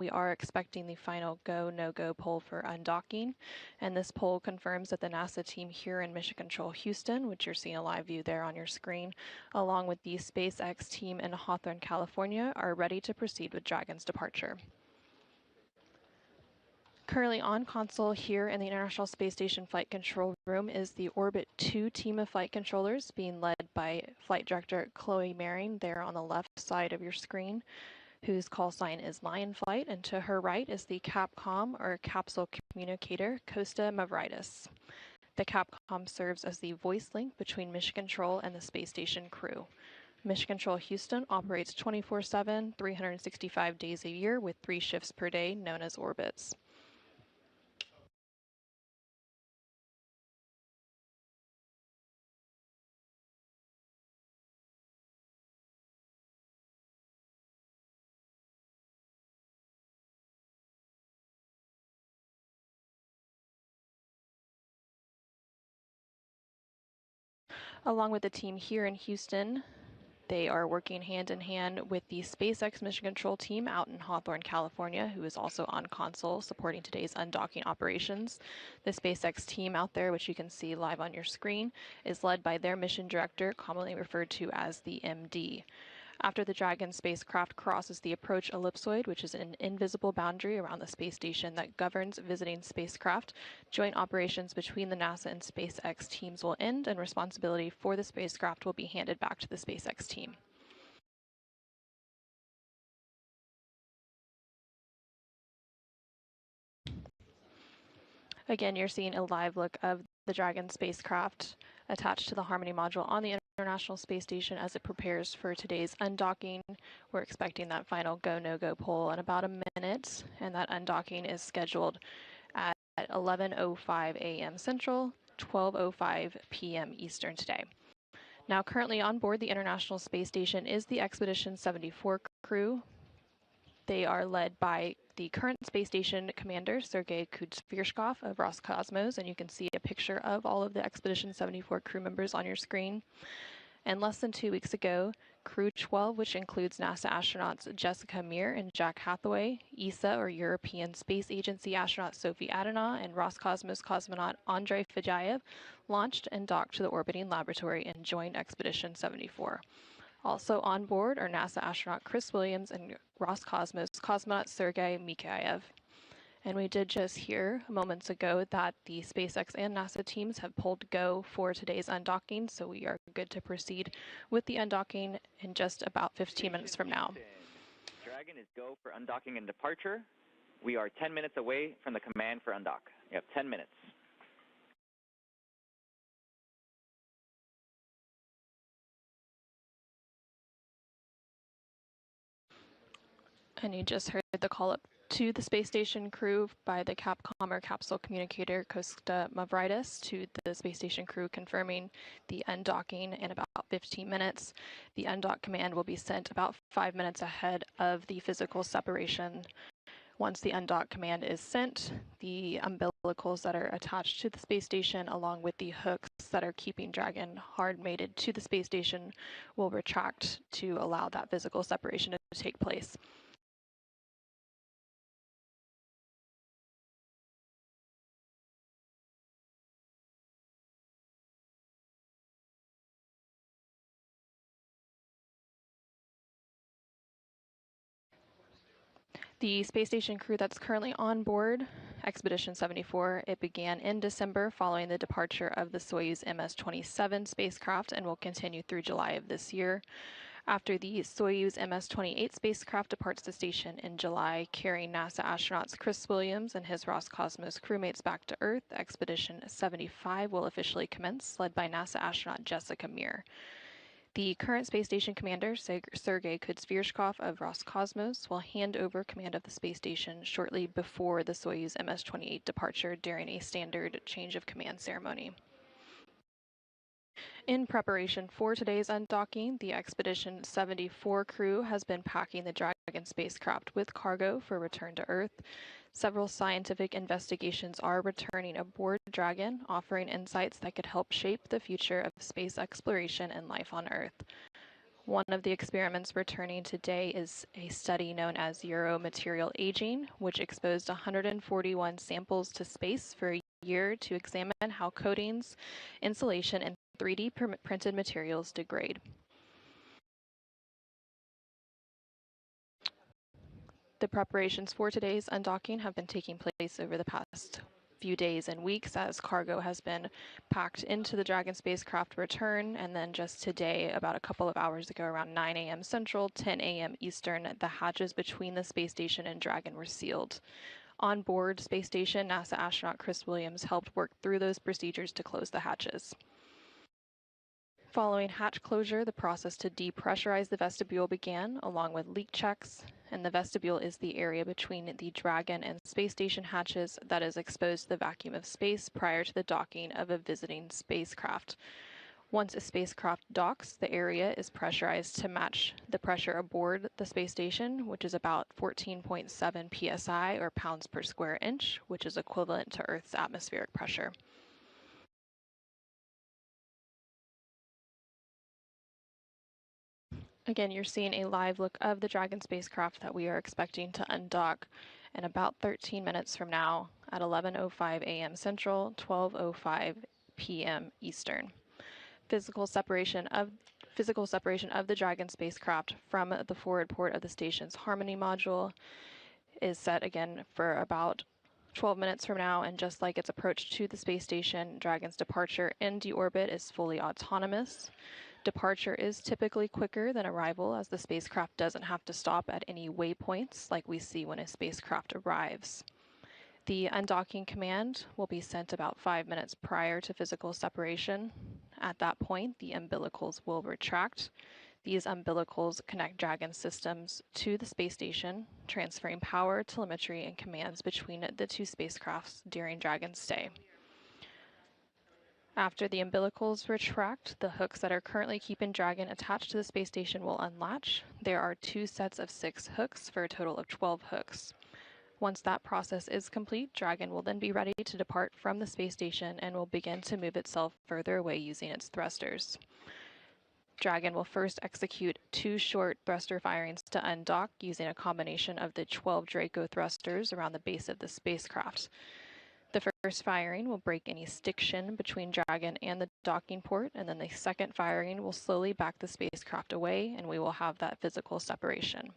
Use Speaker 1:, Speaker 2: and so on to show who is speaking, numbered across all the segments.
Speaker 1: we are expecting the final go, no-go poll for undocking. And this poll confirms that the NASA team here in Mission Control Houston, which you're seeing a live view there on your screen, along with the SpaceX team in Hawthorne, California, are ready to proceed with Dragon's departure. Currently on console here in the International Space Station Flight Control Room is the Orbit 2 team of flight controllers being led by Flight Director Chloe Maring there on the left side of your screen, whose call sign is Lion Flight, and to her right is the Capcom, or Capsule Communicator, Costa Mavridis. The Capcom serves as the voice link between Mission Control and the space station crew. Mission Control Houston operates 24/7, 365 days a year with 3 shifts per day, known as orbits. Along with the team here in Houston, they are working hand in hand with the SpaceX Mission Control team out in Hawthorne, California, who is also on console supporting today's undocking operations. The SpaceX team out there, which you can see live on your screen, is led by their mission director, commonly referred to as the MD. After the Dragon spacecraft crosses the approach ellipsoid, which is an invisible boundary around the space station that governs visiting spacecraft, joint operations between the NASA and SpaceX teams will end, and responsibility for the spacecraft will be handed back to the SpaceX team. Again, you're seeing a live look of the Dragon spacecraft attached to the Harmony module on the International Space Station as it prepares for today's undocking. We're expecting that final go, no-go poll in about a minute, and that undocking is scheduled at 11:05 a.m. Central, 12:05 p.m. Eastern today. Now, currently on board the International Space Station is the Expedition 74 crew. They are led by the current space station commander, Sergei Kudzvirshkov of Roscosmos, and you can see a picture of all of the Expedition 74 crew members on your screen. And less than 2 weeks ago, Crew 12, which includes NASA astronauts Jessica Meir and Jack Hathaway, ESA, or European Space Agency astronaut Sophie Adenau, and Roscosmos cosmonaut Andrei Fedyaev, launched and docked to the orbiting laboratory and joined Expedition 74. Also on board are NASA astronaut Chris Williams and Roscosmos cosmonaut Sergei Mikhaev. And we did just hear moments ago that the SpaceX and NASA teams have pulled go for today's undocking, so we are good to proceed with the undocking in just about 15 minutes from now.
Speaker 2: Dragon is go for undocking and departure. We are 10 minutes away from the command for undock. You have 10 minutes.
Speaker 1: And you just heard the call up to the space station crew by the Capcom, or Capsule Communicator, Costa Mavridis, to the space station crew confirming the undocking in about 15 minutes. The undock command will be sent about 5 minutes ahead of the physical separation. Once the undock command is sent, the umbilicals that are attached to the space station, along with the hooks that are keeping Dragon hard mated to the space station, will retract to allow that physical separation to take place. The space station crew that's currently on board Expedition 74, it began in December following the departure of the Soyuz MS-27 spacecraft and will continue through July of this year. After the Soyuz MS-28 spacecraft departs the station in July, carrying NASA astronauts Chris Williams and his Roscosmos crewmates back to Earth, Expedition 75 will officially commence, led by NASA astronaut Jessica Meir. The current space station commander, Sergei Kudzvirshkov of Roscosmos, will hand over command of the space station shortly before the Soyuz MS-28 departure during a standard change of command ceremony. In preparation for today's undocking, the Expedition 74 crew has been packing the Dragon spacecraft with cargo for return to Earth. Several scientific investigations are returning aboard Dragon, offering insights that could help shape the future of space exploration and life on Earth. One of the experiments returning today is a study known as Material Aging, which exposed 141 samples to space for a year to examine how coatings, insulation, and 3D printed materials degrade. The preparations for today's undocking have been taking place over the past few days and weeks as cargo has been packed into the Dragon spacecraft return, and then just today, about a couple of hours ago, around 9 a.m. Central, 10 a.m. Eastern, the hatches between the space station and Dragon were sealed. On board space station, NASA astronaut Chris Williams helped work through those procedures to close the hatches. Following hatch closure, the process to depressurize the vestibule began, along with leak checks, and the vestibule is the area between the Dragon and space station hatches that is exposed to the vacuum of space prior to the docking of a visiting spacecraft. Once a spacecraft docks, the area is pressurized to match the pressure aboard the space station, which is about 14.7 psi, or pounds per square inch, which is equivalent to Earth's atmospheric pressure. Again, you're seeing a live look of the Dragon spacecraft that we are expecting to undock in about 13 minutes from now at 11:05 a.m. Central, 12:05 p.m. Eastern. Physical separation of the Dragon spacecraft from the forward port of the station's Harmony module is set again for about 12 minutes from now, and just like its approach to the space station, Dragon's departure in deorbit is fully autonomous. Departure is typically quicker than arrival, as the spacecraft doesn't have to stop at any waypoints like we see when a spacecraft arrives. The undocking command will be sent about 5 minutes prior to physical separation. At that point, the umbilicals will retract. These umbilicals connect Dragon systems to the space station, transferring power, telemetry, and commands between the two spacecrafts during Dragon's stay. After the umbilicals retract, the hooks that are currently keeping Dragon attached to the space station will unlatch. There are 2 sets of 6 hooks for a total of 12 hooks. Once that process is complete, Dragon will then be ready to depart from the space station and will begin to move itself further away using its thrusters. Dragon will first execute 2 short thruster firings to undock using a combination of the 12 Draco thrusters around the base of the spacecraft. The first firing will break any stiction between Dragon and the docking port, and then the second firing will slowly back the spacecraft away, and we will have that physical separation.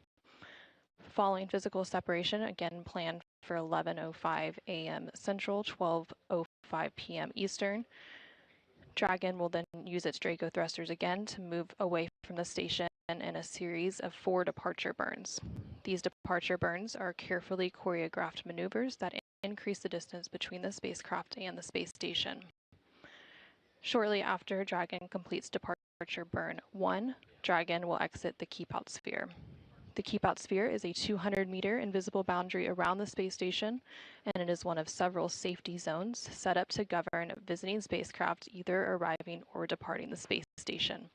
Speaker 1: Following physical separation, again planned for 11:05 a.m. Central, 12:05 p.m. Eastern, Dragon will then use its Draco thrusters again to move away from the station in a series of 4 departure burns. These departure burns are carefully choreographed maneuvers that increase the distance between the spacecraft and the space station. Shortly after Dragon completes departure burn 1, Dragon will exit the keep-out sphere. The keep-out sphere is a 200-meter invisible boundary around the space station, and it is one of several safety zones set up to govern visiting spacecraft either arriving or departing the space station.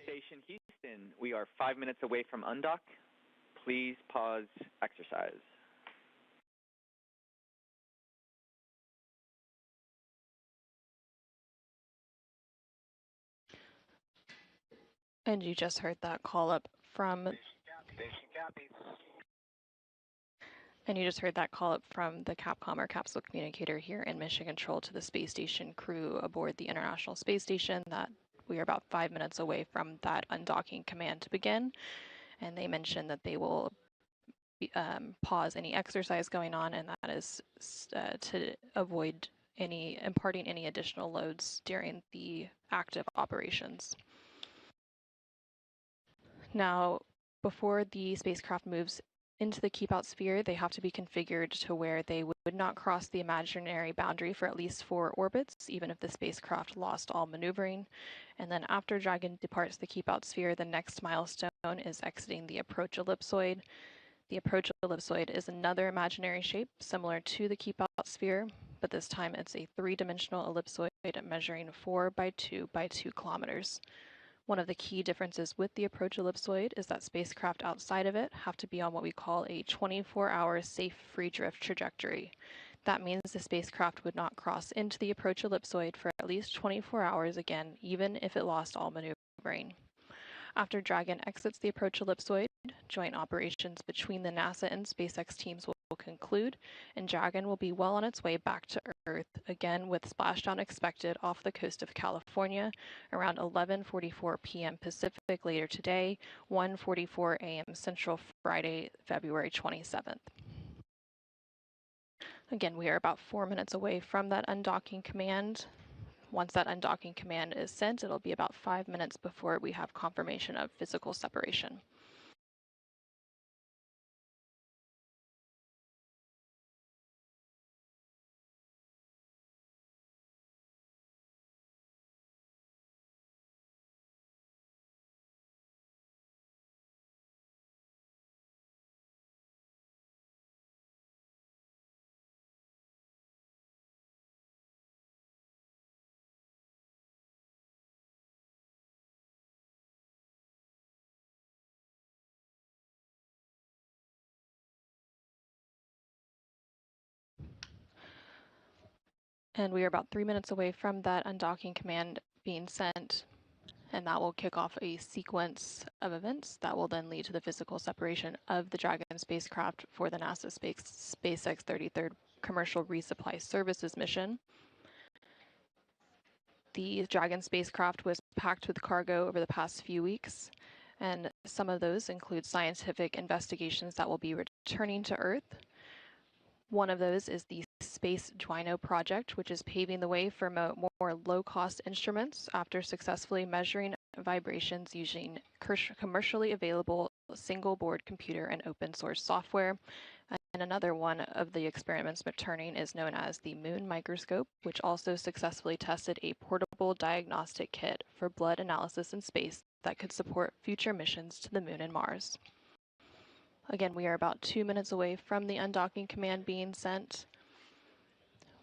Speaker 2: Station Houston, we are 5 minutes away from undock. Please pause exercise.
Speaker 1: And you just heard that call up from the Capcom or capsule communicator here in Mission Control to the space station crew aboard the International Space Station that we are about 5 minutes away from that undocking command to begin. And they mentioned that they will pause any exercise going on, and that is to avoid imparting any additional loads during the active operations. Now, before the spacecraft moves into the keep-out sphere, they have to be configured to where they would not cross the imaginary boundary for at least 4 orbits, even if the spacecraft lost all maneuvering. And then after Dragon departs the keep-out sphere, the next milestone is exiting the approach ellipsoid. The approach ellipsoid is another imaginary shape similar to the keep-out sphere, but this time it's a 3-dimensional ellipsoid measuring 4 by 2 by 2 kilometers. One of the key differences with the approach ellipsoid is that spacecraft outside of it have to be on what we call a 24-hour safe free drift trajectory. That means the spacecraft would not cross into the approach ellipsoid for at least 24 hours again, even if it lost all maneuvering maneuvering. After Dragon exits the approach ellipsoid, joint operations between the NASA and SpaceX teams will conclude, and Dragon will be well on its way back to Earth, again with splashdown expected off the coast of California around 11:44 p.m. Pacific later today, 1:44 a.m. Central, Friday, February 27th. Again, we are about 4 minutes away from that undocking command. Once that undocking command is sent, it'll be about 5 minutes before we have confirmation of physical separation. And we are about 3 minutes away from that undocking command being sent, and that will kick off a sequence of events that will then lead to the physical separation of the Dragon spacecraft for the NASA SpaceX 33rd Commercial Resupply Services mission. The Dragon spacecraft was packed with cargo over the past few weeks, and some of those include scientific investigations that will be returning to Earth. One of those is the Space Dragon project, which is paving the way for more low-cost instruments after successfully measuring vibrations using commercially available single-board computer and open-source software. And another one of the experiments returning is known as the Moon Microscope, which also successfully tested a portable diagnostic kit for blood analysis in space that could support future missions to the Moon and Mars. Again, we are about 2 minutes away from the undocking command being sent.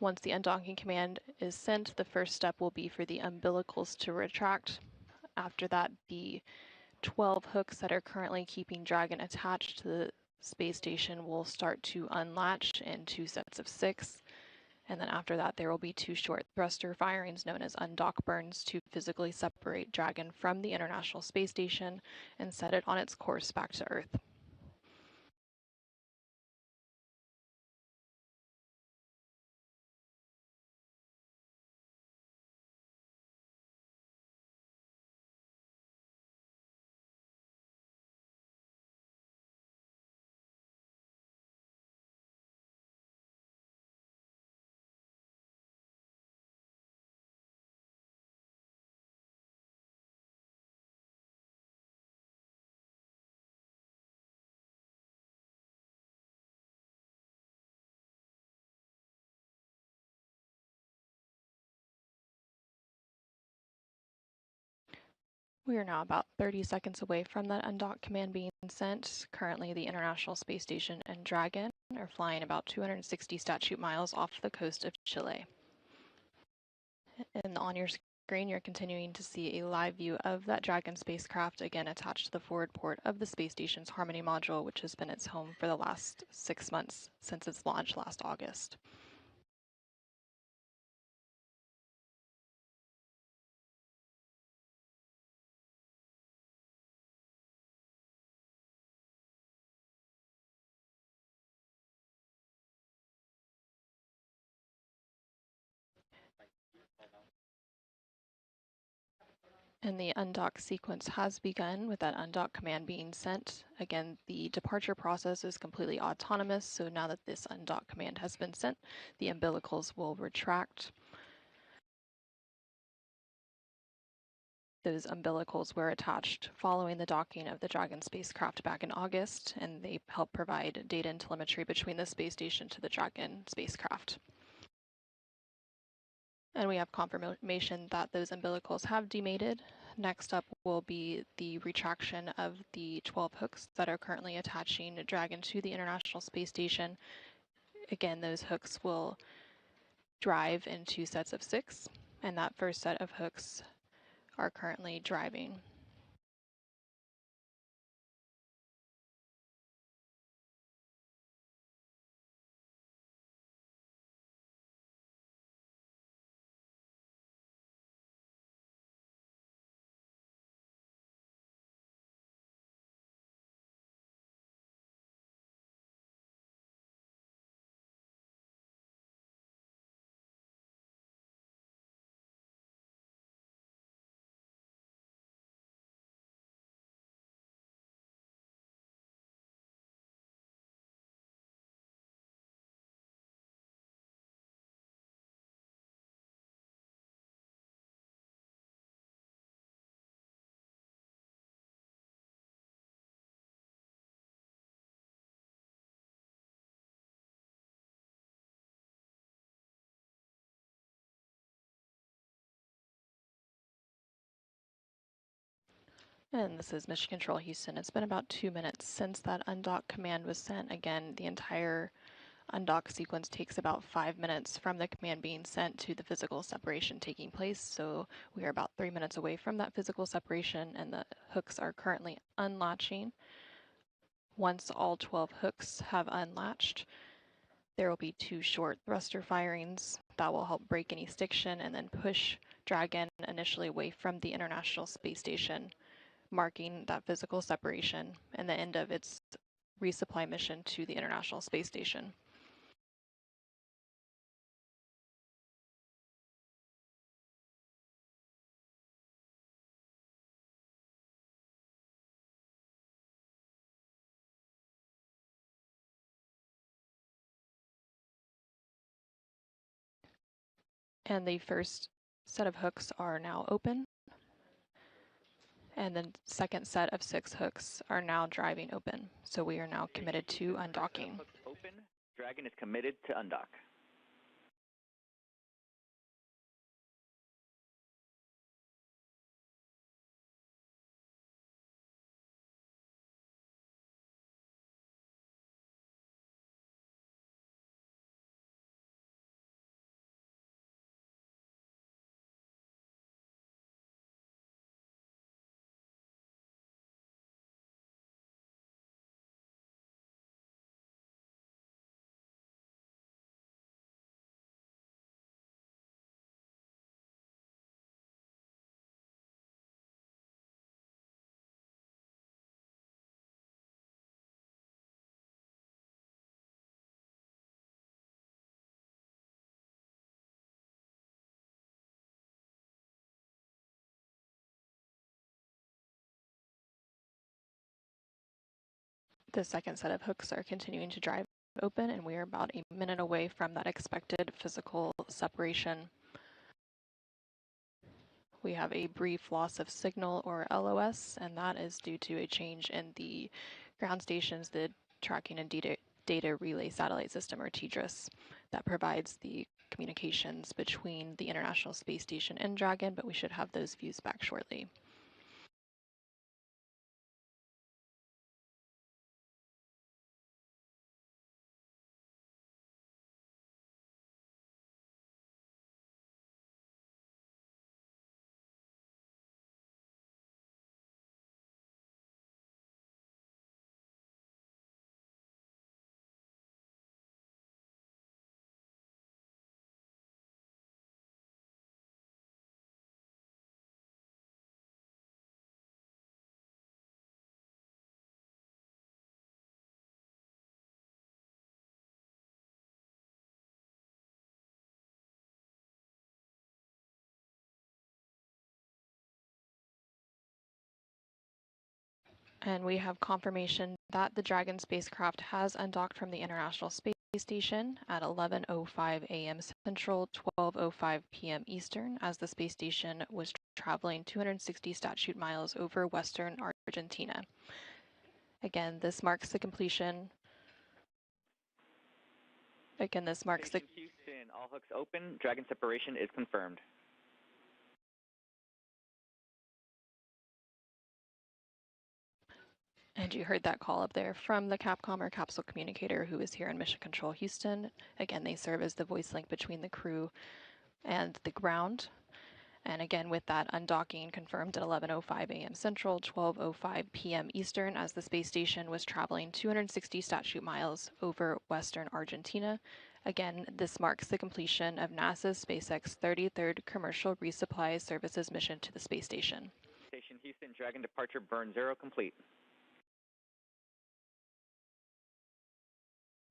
Speaker 1: Once the undocking command is sent, the first step will be for the umbilicals to retract. After that, the 12 hooks that are currently keeping Dragon attached to the space station will start to unlatch in 2 sets of 6. And then after that, there will be 2 short thruster firings known as undock burns to physically separate Dragon from the International Space Station and set it on its course back to Earth. We are now about 30 seconds away from that undock command being sent. Currently, the International Space Station and Dragon are flying about 260 statute miles off the coast of Chile. And on your screen, you're continuing to see a live view of that Dragon spacecraft, again attached to the forward port of the space station's Harmony module, which has been its home for the last 6 months since its launch last August. And the undock sequence has begun with that undock command being sent. Again, the departure process is completely autonomous, so now that this undock command has been sent, the umbilicals will retract. Those umbilicals were attached following the docking of the Dragon spacecraft back in August, and they help provide data and telemetry between the space station to the Dragon spacecraft. And we have confirmation that those umbilicals have demated. Next up will be the retraction of the 12 hooks that are currently attaching Dragon to the International Space Station. Again, those hooks will drive in 2 sets of 6, and that first set of hooks are currently driving. And this is Mission Control Houston. It's been about 2 minutes since that undock command was sent. Again, the entire undock sequence takes about 5 minutes from the command being sent to the physical separation taking place. So we are about 3 minutes away from that physical separation, and the hooks are currently unlatching. Once all 12 hooks have unlatched, there will be 2 short thruster firings that will help break any stiction and then push Dragon initially away from the International Space Station, marking that physical separation and the end of its resupply mission to the International Space Station. And the first set of hooks are now open, and the second set of 6 hooks are now driving open. So we are now committed to undocking.
Speaker 2: Hooks open. Dragon is committed to undock.
Speaker 1: The second set of hooks are continuing to drive open, and we are about a minute away from that expected physical separation. We have a brief loss of signal, or LOS, and that is due to a change in the ground station's the Tracking and Data Relay Satellite System, or TDRS, that provides the communications between the International Space Station and Dragon, but we should have those views back shortly. And we have confirmation that the Dragon spacecraft has undocked from the International Space Station at 11:05 a.m. Central, 12:05 p.m. Eastern, as the space station was traveling 260 statute miles over western Argentina. Again, this marks the completion. Again, this marks the...
Speaker 2: Houston, all hooks open. Dragon separation is confirmed.
Speaker 1: And you heard that call up there from the Capcom, or capsule communicator, who is here in Mission Control Houston. Again, they serve as the voice link between the crew and the ground. And again, with that undocking confirmed at 11:05 a.m. Central, 12:05 p.m. Eastern, as the space station was traveling 260 statute miles over western Argentina. Again, this marks the completion of NASA's SpaceX 33rd Commercial Resupply Services mission to the space station.
Speaker 2: Station Houston, Dragon departure burn 0 complete.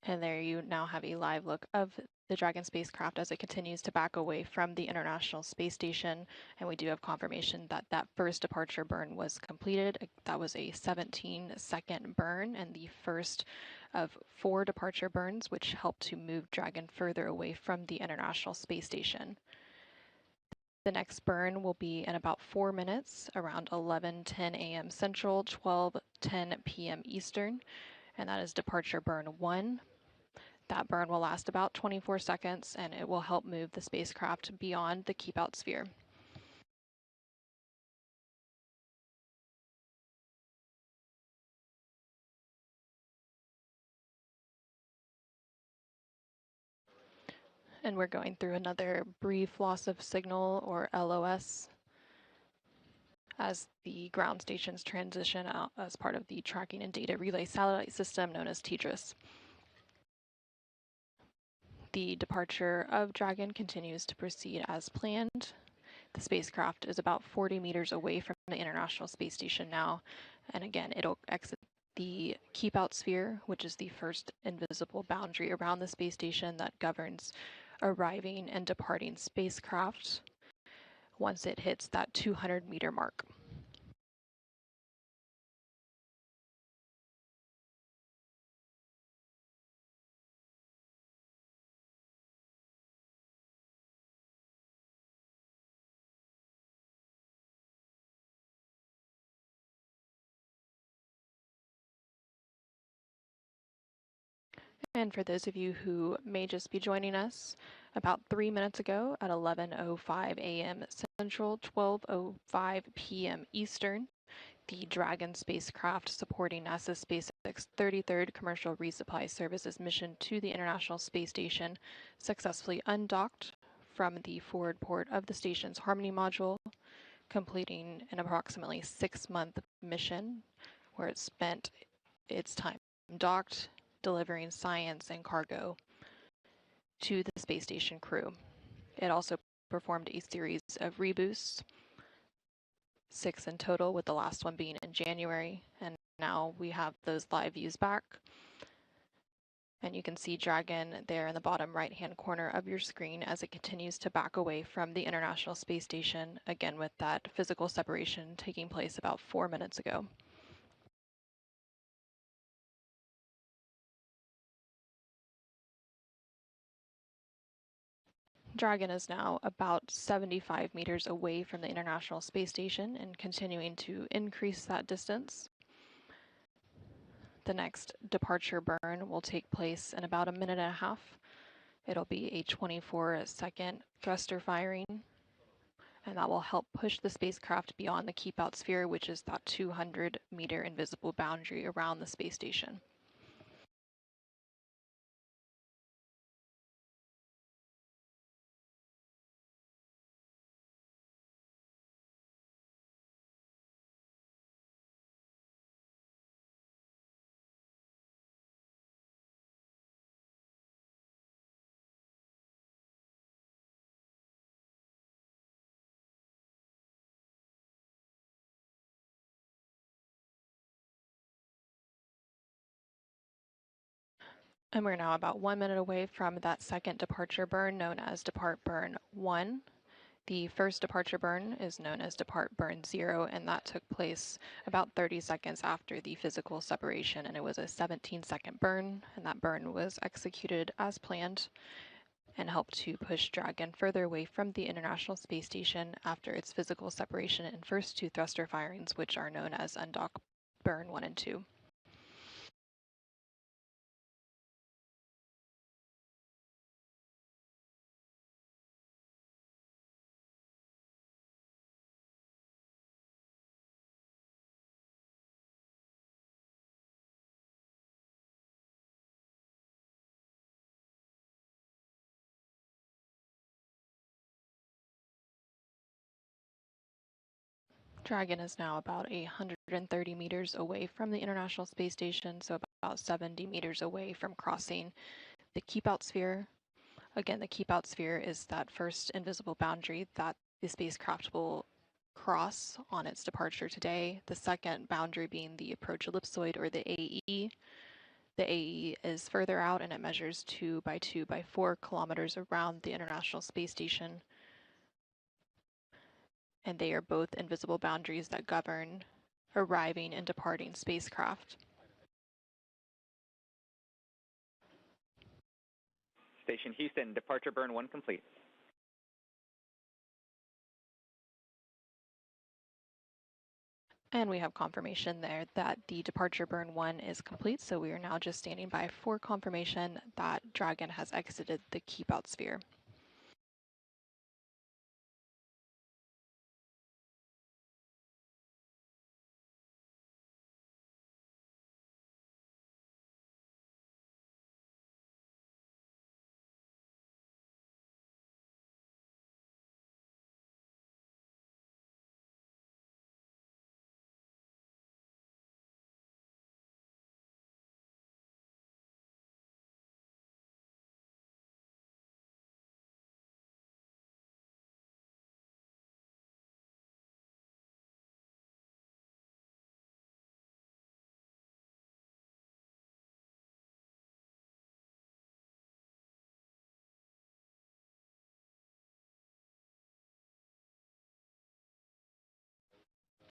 Speaker 1: And there you now have a live look of the Dragon spacecraft as it continues to back away from the International Space Station. And we do have confirmation that that first departure burn was completed. That was a 17-second burn, and the first of 4 departure burns, which helped to move Dragon further away from the International Space Station. The next burn will be in about 4 minutes, around 11:10 a.m. Central, 12:10 p.m. Eastern, and that is departure burn 1. That burn will last about 24 seconds, and it will help move the spacecraft beyond the keep-out sphere. And we're going through another brief loss of signal, or LOS, as the ground stations transition out as part of the tracking and data relay satellite system known as TDRS. The departure of Dragon continues to proceed as planned. The spacecraft is about 40 meters away from the International Space Station now, and again, it'll exit the keep out sphere, which is the first invisible boundary around the space station that governs arriving and departing spacecraft once it hits that 200-meter mark. And for those of you who may just be joining us, about 3 minutes ago at 11:05 a.m. Central, 12:05 p.m. Eastern, the Dragon spacecraft supporting NASA's SpaceX 33rd Commercial Resupply Services mission to the International Space Station successfully undocked from the forward port of the station's Harmony module, completing an approximately 6-month mission where it spent its time docked, delivering science and cargo to the space station crew. It also performed a series of reboosts, 6 in total, with the last one being in January, and now we have those live views back. And you can see Dragon there in the bottom right-hand corner of your screen as it continues to back away from the International Space Station, again with that physical separation taking place about 4 minutes ago. Dragon is now about 75 meters away from the International Space Station and continuing to increase that distance. The next departure burn will take place in about a minute and a half. It'll be a 24-second thruster firing, and that will help push the spacecraft beyond the keep out sphere, which is that 200-meter invisible boundary around the space station. And we're now about 1 minute away from that second departure burn, known as Depart Burn 1. The first departure burn is known as Depart Burn 0, and that took place about 30 seconds after the physical separation, and it was a 17-second burn, and that burn was executed as planned and helped to push Dragon further away from the International Space Station after its physical separation and first 2 thruster firings, which are known as Undock Burn 1 and 2. Dragon is now about 130 meters away from the International Space Station, so about 70 meters away from crossing the keep out sphere. Again, the keep out sphere is that first invisible boundary that the spacecraft will cross on its departure today. The second boundary being the approach ellipsoid, or the AE. The AE is further out and it measures 2 by 2 by 4 kilometers around the International Space Station. And they are both invisible boundaries that govern arriving and departing spacecraft.
Speaker 2: Station Houston, departure burn 1 complete.
Speaker 1: And we have confirmation there that the departure burn 1 is complete, so we are now just standing by for confirmation that Dragon has exited the keep out sphere.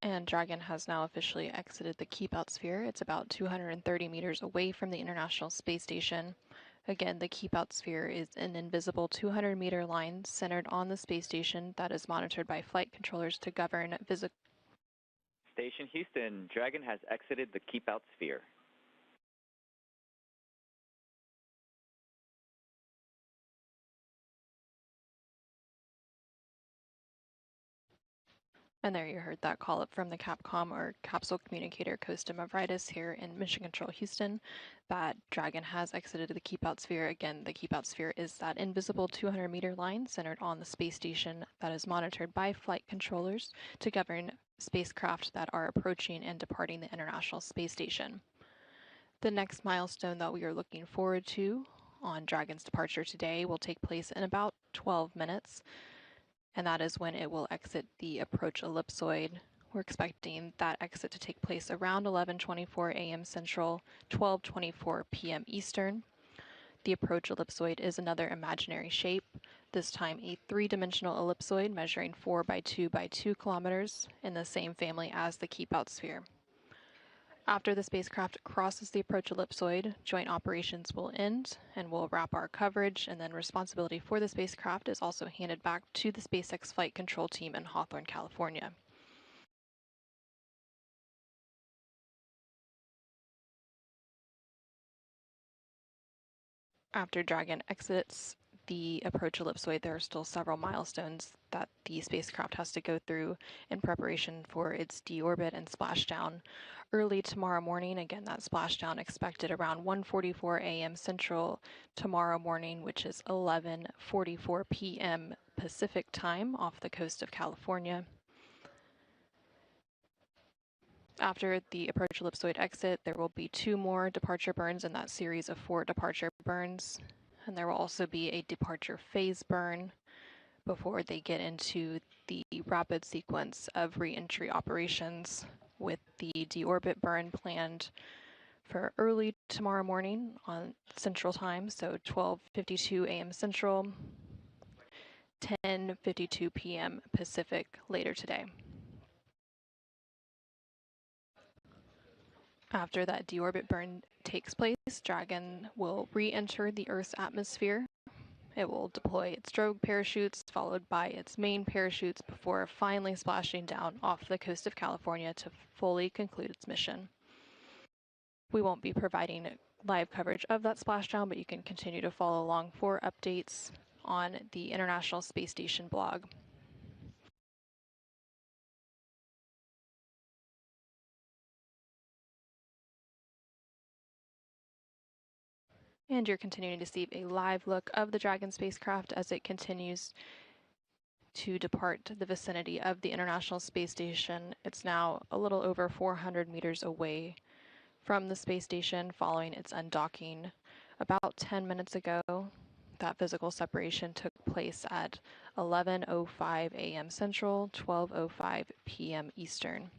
Speaker 1: And Dragon has now officially exited the Keep Out sphere. It's about 230 meters away from the International Space Station. Again, the Keep Out sphere is an invisible 200-meter line centered on the space station that is monitored by flight controllers to govern physical.
Speaker 2: Station Houston, Dragon has exited the Keep Out sphere.
Speaker 1: And there you heard that call up from the Capcom or Capsule Communicator Costa Mavridis here in Mission Control Houston that Dragon has exited the Keep Out sphere. Again, the Keep Out sphere is that invisible 200-meter line centered on the space station that is monitored by flight controllers to govern spacecraft that are approaching and departing the International Space Station. The next milestone that we are looking forward to on Dragon's departure today will take place in about 12 minutes. And that is when it will exit the approach ellipsoid. We're expecting that exit to take place around 11:24 a.m. Central, 12:24 p.m. Eastern. The approach ellipsoid is another imaginary shape, this time a three-dimensional ellipsoid measuring 4 by 2 by 2 kilometers in the same family as the Keep Out sphere. After the spacecraft crosses the approach ellipsoid, joint operations will end and we'll wrap our coverage, and then responsibility for the spacecraft is also handed back to the SpaceX flight control team in Hawthorne, California. After Dragon exits the approach ellipsoid, there are still several milestones that the spacecraft has to go through in preparation for its deorbit and splashdown early tomorrow morning. Again, that splashdown expected around 1:44 a.m. Central tomorrow morning, which is 11:44 p.m. Pacific time off the coast of California. After the approach ellipsoid exit, there will be 2 more departure burns in that series of 4 departure burns. And there will also be a departure phase burn before they get into the rapid sequence of re-entry operations, with the deorbit burn planned for early tomorrow morning on Central Time, so 12:52 a.m. Central, 10:52 p.m. Pacific later today. After that deorbit burn takes place, Dragon will re-enter the Earth's atmosphere. It will deploy its drogue parachutes, followed by its main parachutes, before finally splashing down off the coast of California to fully conclude its mission. We won't be providing live coverage of that splashdown, but you can continue to follow along for updates on the International Space Station blog. And you're continuing to see a live look of the Dragon spacecraft as it continues to depart the vicinity of the International Space Station. It's now a little over 400 meters away from the space station following its undocking about 10 minutes ago. That physical separation took place at 11:05 a.m. Central, 12:05 p.m. Eastern.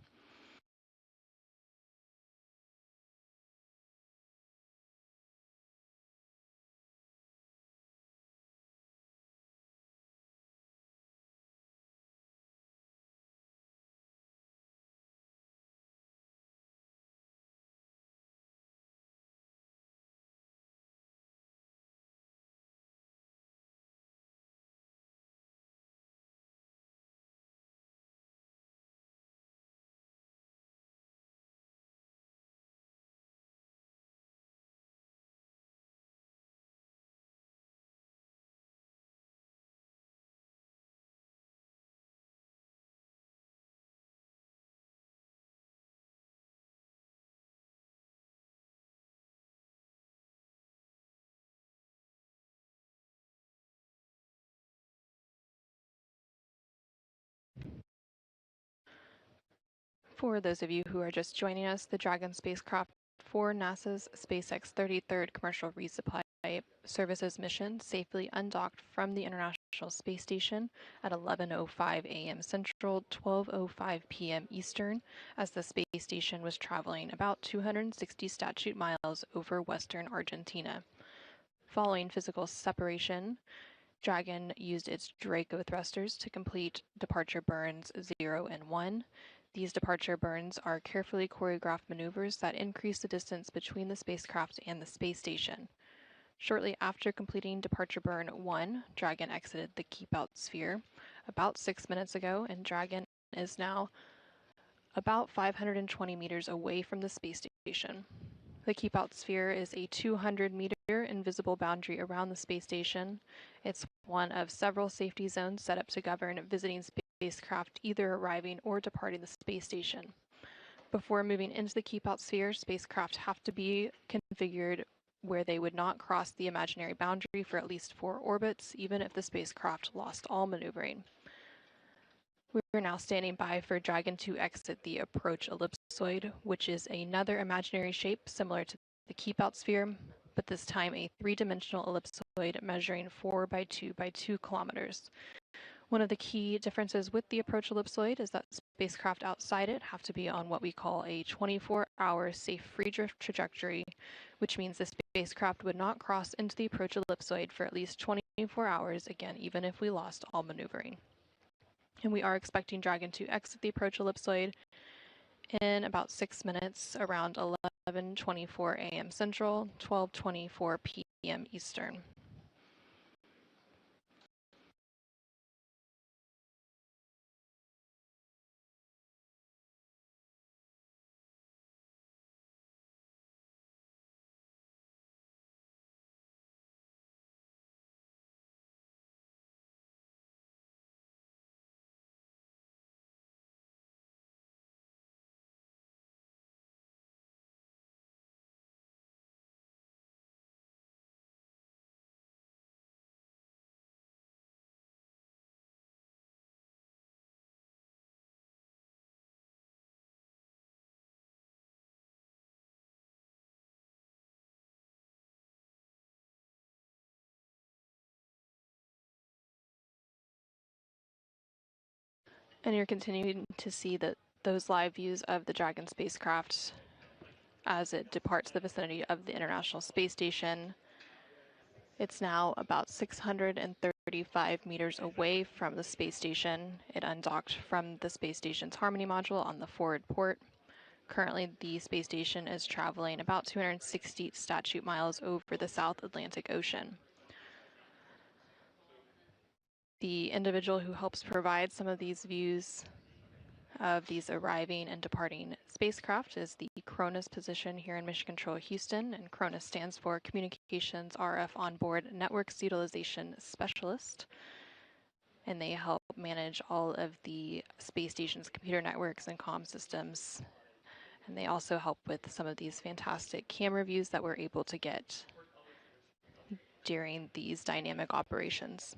Speaker 1: For those of you who are just joining us, the Dragon spacecraft for NASA's SpaceX 33rd Commercial Resupply Services mission safely undocked from the International Space Station at 11:05 a.m. Central, 12:05 p.m. Eastern, as the space station was traveling about 260 statute miles over western Argentina. Following physical separation, Dragon used its Draco thrusters to complete departure burns 0 and 1. These departure burns are carefully choreographed maneuvers that increase the distance between the spacecraft and the space station. Shortly after completing departure burn 1, Dragon exited the keep-out sphere about 6 minutes ago, and Dragon is now about 520 meters away from the space station. The keep-out sphere is a 200-meter invisible boundary around the space station. It's one of several safety zones set up to govern visiting spacecraft either arriving or departing the space station. Before moving into the keep-out sphere, spacecraft have to be configured where they would not cross the imaginary boundary for at least 4 orbits, even if the spacecraft lost all maneuvering. We're now standing by for Dragon to exit the approach ellipsoid, which is another imaginary shape similar to the keep-out sphere, but this time a 3-dimensional ellipsoid measuring 4 by 2 by 2 kilometers. One of the key differences with the approach ellipsoid is that spacecraft outside it have to be on what we call a 24-hour safe free drift trajectory, which means the spacecraft would not cross into the approach ellipsoid for at least 24 hours, again, even if we lost all maneuvering. And we are expecting Dragon to exit the approach ellipsoid in about 6 minutes, around 11:24 a.m. Central, 12:24 p.m. Eastern. And you're continuing to see those live views of the Dragon spacecraft as it departs the vicinity of the International Space Station. It's now about 635 meters away from the space station. It undocked from the space station's Harmony module on the forward port. Currently, the space station is traveling about 260 statute miles over the South Atlantic Ocean. The individual who helps provide some of these views of these arriving and departing spacecraft is the CRONUS position here in Mission Control Houston, and CRONUS stands for Communications RF Onboard Networks Utilization Specialist, and they help manage all of the space station's computer networks and comm systems, and they also help with some of these fantastic camera views that we're able to get during these dynamic operations.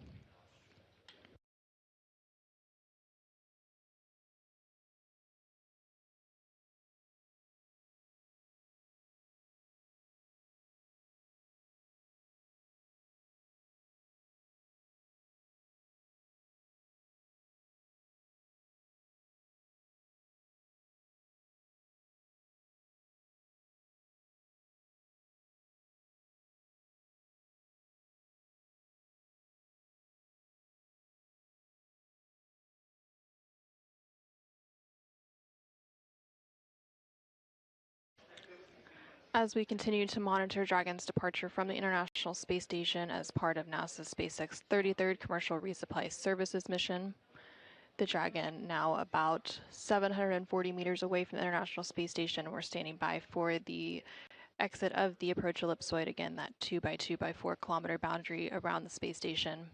Speaker 1: As we continue to monitor Dragon's departure from the International Space Station as part of NASA's SpaceX 33rd Commercial Resupply Services mission, the Dragon, now about 740 meters away from the International Space Station, we're standing by for the exit of the approach ellipsoid, again, that 2 by 2 by 4 kilometer boundary around the space station.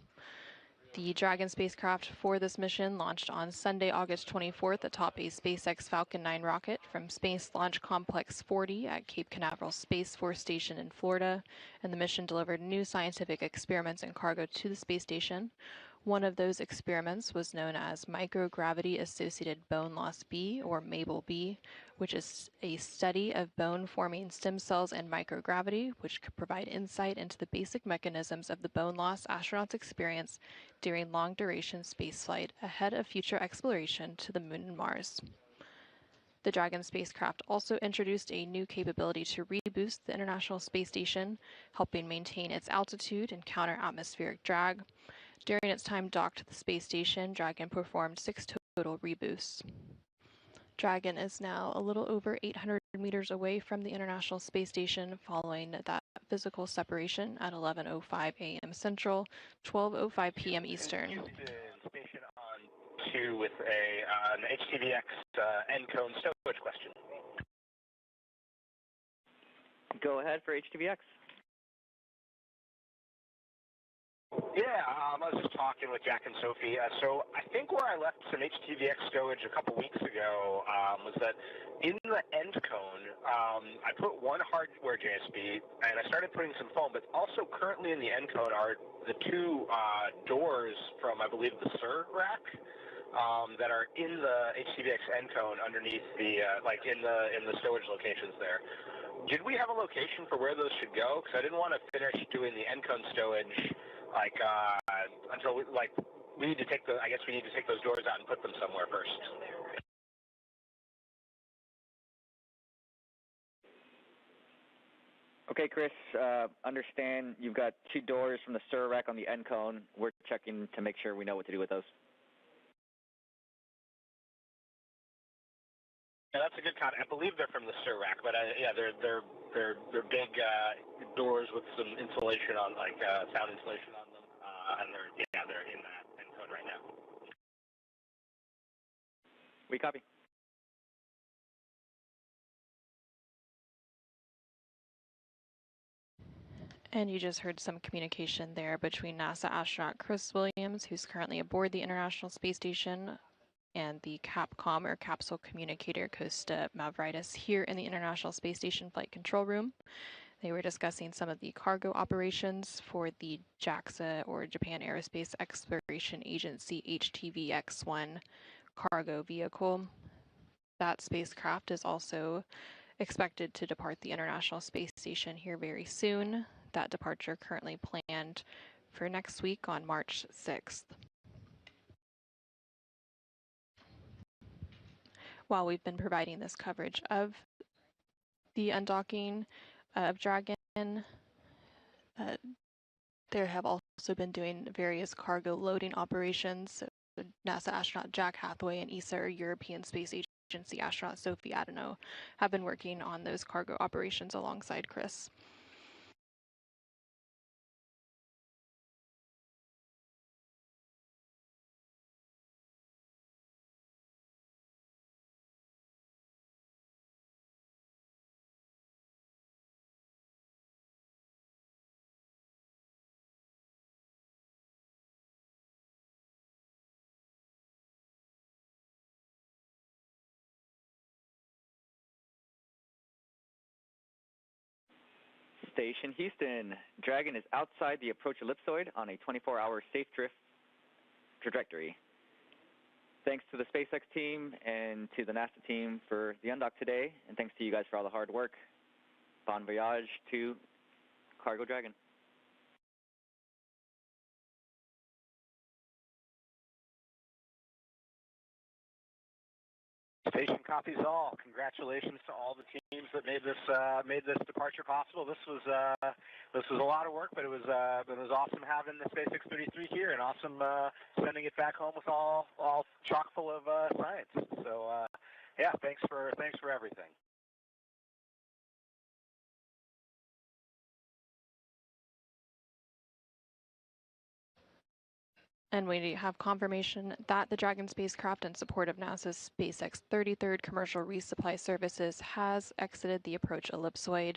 Speaker 1: The Dragon spacecraft for this mission launched on Sunday, August 24th atop a SpaceX Falcon 9 rocket from Space Launch Complex 40 at Cape Canaveral Space Force Station in Florida, and the mission delivered new scientific experiments and cargo to the space station. One of those experiments was known as Microgravity-Associated Bone Loss B, or MABLE-B, which is a study of bone-forming stem cells and microgravity, which could provide insight into the basic mechanisms of the bone loss astronauts experience during long-duration spaceflight ahead of future exploration to the Moon and Mars. The Dragon spacecraft also introduced a new capability to reboost the International Space Station, helping maintain its altitude and counter atmospheric drag. During its time docked to the space station, Dragon performed 6 total reboosts. Dragon is now a little over 800 meters away from the International Space Station following that physical separation at 11:05 a.m. Central, 12:05 p.m. Eastern.
Speaker 3: Houston station on 2 with an HTVX end cone stowage question.
Speaker 2: Go ahead for HTVX.
Speaker 3: Yeah, I was just talking with Jack and Sophie. So I think where I left some HTVX stowage a couple weeks ago was that in the end cone, I put one hardware JSB and I started putting some foam, but also currently in the end cone are the two doors from, I believe, the SIR rack that are in the HTVX end cone underneath the, in the stowage locations there. Did we have a location for where those should go? Because I didn't want to finish doing the end cone stowage until we need to take those doors out and put them somewhere first.
Speaker 2: Okay, Chris, understand you've got two doors from the SIR rack on the end cone. We're checking to make sure we know what to do with those.
Speaker 3: Yeah, that's a good comment. I believe they're from the SIR rack, but they're big doors with some insulation on, sound insulation on them, and they're in that end cone right now.
Speaker 2: We copy.
Speaker 1: And you just heard some communication there between NASA astronaut Chris Williams, who's currently aboard the International Space Station, and the CAPCOM, or Capsule Communicator, Costa Mavridis, here in the International Space Station Flight Control Room. They were discussing some of the cargo operations for the JAXA, or Japan Aerospace Exploration Agency, HTVX-1 cargo vehicle. That spacecraft is also expected to depart the International Space Station here very soon. That departure currently planned for next week on March 6th. While we've been providing this coverage of the undocking of Dragon, there have also been doing various cargo loading operations. So NASA astronaut Jack Hathaway and ESA, or European Space Agency astronaut Sophie Adeno, have been working on those cargo operations alongside Chris.
Speaker 2: Station Houston, Dragon is outside the approach ellipsoid on a 24-hour safe drift trajectory. Thanks to the SpaceX team and to the NASA team for the undock today, and thanks to you guys for all the hard work. Bon voyage to Cargo Dragon.
Speaker 3: Station copies all. Congratulations to all the teams that made this departure possible. This was a lot of work, but it was awesome having the SpaceX 33 here, and awesome sending it back home with all chock full of science. So yeah, thanks for everything.
Speaker 1: And we have confirmation that the Dragon spacecraft, in support of NASA's SpaceX 33rd commercial resupply services, has exited the approach ellipsoid.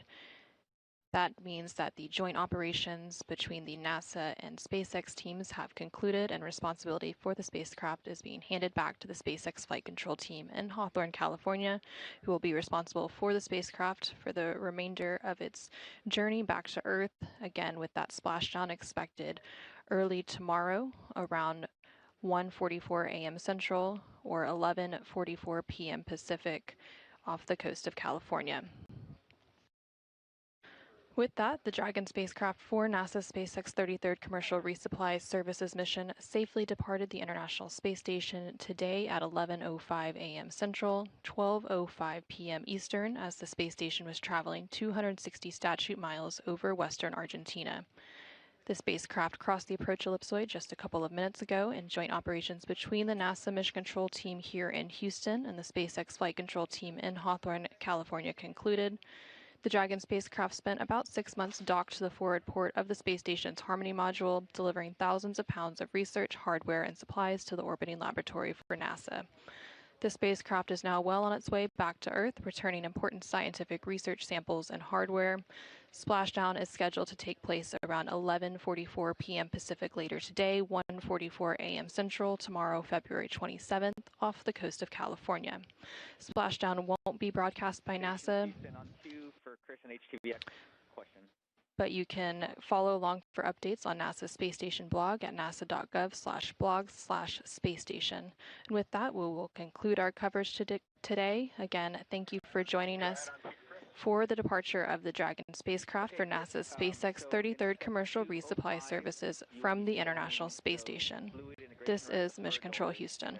Speaker 1: That means that the joint operations between the NASA and SpaceX teams have concluded, and responsibility for the spacecraft is being handed back to the SpaceX flight control team in Hawthorne, California, who will be responsible for the spacecraft for the remainder of its journey back to Earth, again with that splashdown expected early tomorrow around 1:44 a.m. Central or 11:44 p.m. Pacific off the coast of California. With that, the Dragon spacecraft for NASA's SpaceX 33rd Commercial Resupply Services mission safely departed the International Space Station today at 11:05 a.m. Central, 12:05 p.m. Eastern, as the space station was traveling 260 statute miles over western Argentina. The spacecraft crossed the approach ellipsoid just a couple of minutes ago, and joint operations between the NASA Mission Control team here in Houston and the SpaceX Flight Control team in Hawthorne, California concluded. The Dragon spacecraft spent about 6 months docked to the forward port of the space station's Harmony module, delivering thousands of pounds of research, hardware, and supplies to the orbiting laboratory for NASA. The spacecraft is now well on its way back to Earth, returning important scientific research samples and hardware. Splashdown is scheduled to take place around 11:44 p.m. Pacific later today, 1:44 a.m. Central, tomorrow, February 27th, off the coast of California. Splashdown won't be broadcast by NASA,
Speaker 2: On cue for Chris and HTVX question.
Speaker 1: but you can follow along for updates on NASA's Space Station blog at nasa.gov/blogs/spacestation. And with that, we will conclude our coverage today. Again, thank you for joining us for the departure of the Dragon spacecraft for NASA's SpaceX 33rd Commercial Resupply Services from the International Space Station. This is Mission Control Houston.